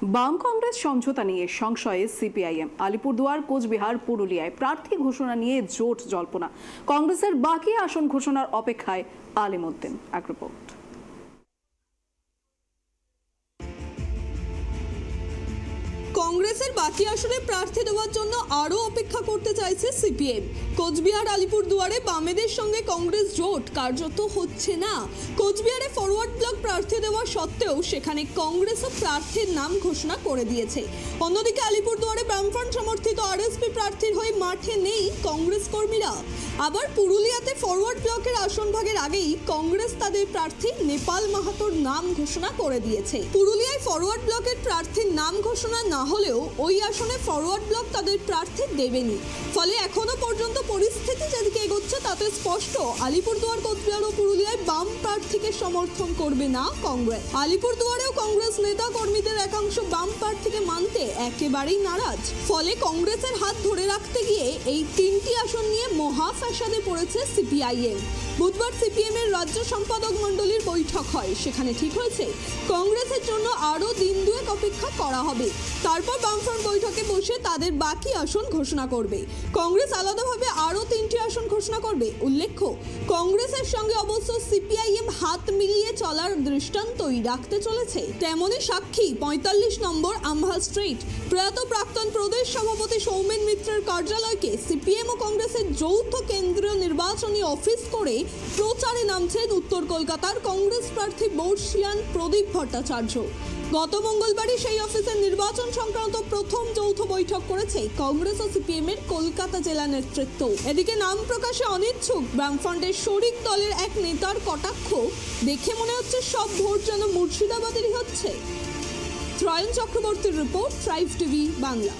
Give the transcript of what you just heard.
বাম কংগ্রেস সমঝোতা নিয়ে সংশয়ে সিপিআইএম। আলিপুরদুয়ার, কোচবিহার, পুরুলিয়ায় প্রার্থী ঘোষণা নিয়ে জোট জল্পনা। কংগ্রেসের বাকি আসন ঘোষণার অপেক্ষায় আলিমউদ্দিন। এক রিপোর্ট। কংগ্রেসের বাকি আসনে প্রার্থী দেওয়ার জন্য আরও অপেক্ষা করতে চাইছে সিপিএম। কোচবিহার, আলিপুরদুয়ারে বামেদের সঙ্গে কংগ্রেস জোট কার্যত হচ্ছে না। কোচবিহারে ফরওয়ার্ড ব্লক প্রার্থী দেওয়া সত্ত্বেও সেখানে কংগ্রেসও প্রার্থীর নাম ঘোষণা করে দিয়েছে। অন্যদিকে আলিপুরদুয়ারে বামফ্রন্ট সমর্থিত আরএসপি প্রার্থীর হয়ে মাঠে নেই কংগ্রেস কর্মীরা। আবার পুরুলিয়াতে ফরওয়ার্ড ব্লকের আসন ভাগের আগেই কংগ্রেস তাদের প্রার্থী নেপাল মাহাতোর নাম ঘোষণা করে দিয়েছে। পুরুলিয়ায় ফরওয়ার্ড ব্লকের প্রার্থীর নাম ঘোষণা না হলেও ওই আসনে ফরওয়ার্ড ব্লক তাদের প্রার্থী দেবেনি। ফলে এখনো পর্যন্ত পরিস্থিতি যেদিকে এগোচ্ছে তাতে স্পষ্ট, আলিপুরদুয়ার, কোচবিহার ও পুরুলিয়ায় বাম প্রার্থীকে সমর্থন করবে না কংগ্রেস। আলিপুরদুয়ারেও কংগ্রেস নেতা কর্মীদের একাংশ বাম প্রার্থীকে মানতে একেবারেই নারাজ। ফলে কংগ্রেসের হাত ধরে রাখতে গিয়ে এই তিনটি আসন নিয়ে মহা ফ্যাসাদে পড়েছে সিপিআইএম। বুধবার সিপিএম এর রাজ্য সম্পাদক মণ্ডলীর বৈঠক হয়। সেখানে ঠিক হয়েছে কংগ্রেসের জন্য আরও দিন দুয়েক অপেক্ষা করা হবে। তারপর বামফ্রন্ট বৈঠকে বসে তাদের বাকি আসন ঘোষণা করবে। কংগ্রেস আলাদাভাবে আরও 3টি আসন ঘোষণা করবে। উল্লেখ্য, কংগ্রেসের সঙ্গে অবশ্য সিপিআইএম হাত মিলিয়ে চলার দৃষ্টান্তই রাখতে চলেছে। তেমনই সাক্ষী 45 নম্বর আমহা স্ট্রিট। প্রয়াত প্রাক্তন প্রদেশ সভাপতি সৌমেন মিত্রের কার্যালয়কে সিপিএম ও কংগ্রেসের যৌথ কেন্দ্রীয় নির্বাচনী অফিস করে প্রচারে নামছেন উত্তর কলকাতার কংগ্রেস প্রার্থী বর্ষিয়ান প্রদীপ ভট্টাচার্য। গত মঙ্গলবারই সেই অফিসের নির্বাচন সংক্রান্ত প্রথম যৌথ বৈঠক করেছে কংগ্রেস ও সিপিএম এর কলকাতা জেলা নেতৃত্ব। এদিকে নাম প্রকাশে অনিচ্ছুক বামফ্রন্টের শরিক দলের এক নেতার কটাক্ষ দেখে মনে হচ্ছে সব ভোট যেন মুর্শিদাবাদেরই হচ্ছে। ত্রয়ন চক্রবর্তীর রিপোর্ট, ট্রাইব টিভি বাংলা।